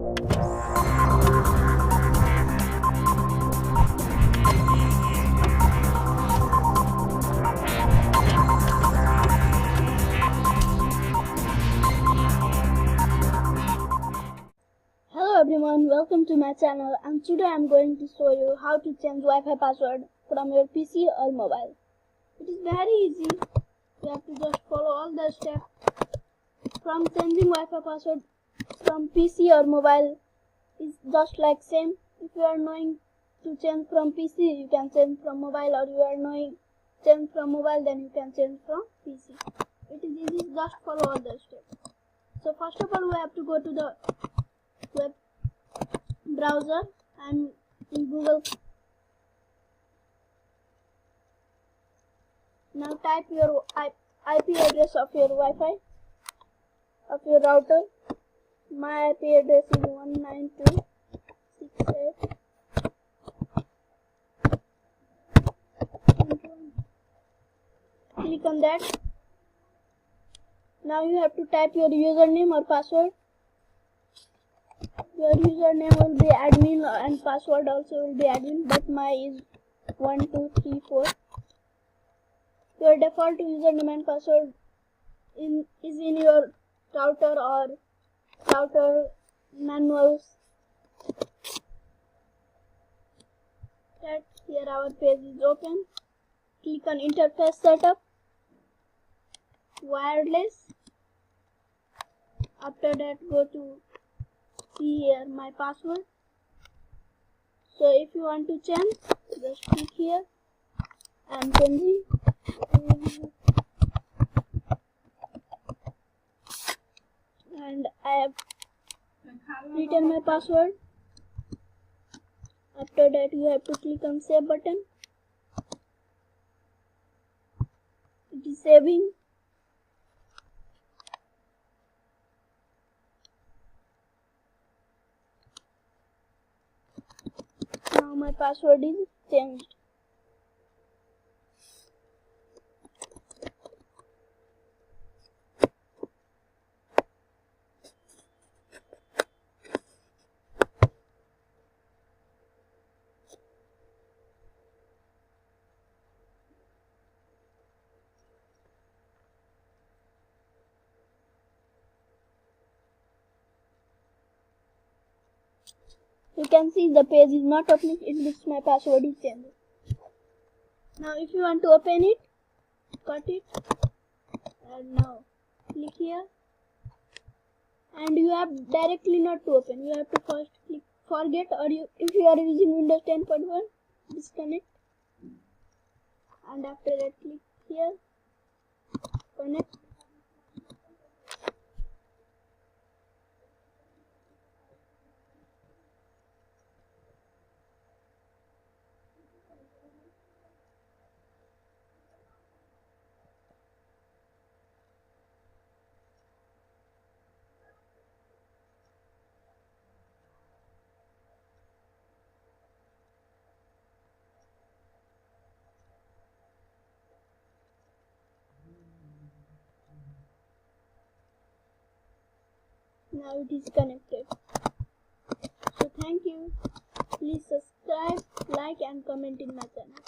Hello everyone, welcome to my channel, and today I am going to show you how to change Wi-Fi password from your PC or mobile. It is very easy. You have to just follow all the steps. From changing Wi-Fi password from PC or mobile is just like same. If you are knowing to change from PC, you can change from mobile, or you are knowing change from mobile, then you can change from PC. It is easy, just follow all the steps. So first of all, we have to go to the web browser. I'm in Google. Now type your IP address of your Wi-Fi, of your router. My IP address is 192.68. Click on that. Now you have to type your username or password. Your username will be admin and password also will be admin, but my is 1234. Your default username and password is in your router or router manuals. That here our page is open. Click on interface setup, wireless. After that, go to see here my password. So if you want to change, just click here. I am changing. And I have written my password. After that, you have to click on save button. It is saving. Now my password is changed. You can see the page is not opening, it means my password is changed. Now if you want to open it, cut it, and now click here. And you have directly not to open, you have to first click forget, or if you are using Windows 10.1, disconnect. And after that, click here, connect. Now it is connected. So thank you. Please subscribe, like and comment in my channel.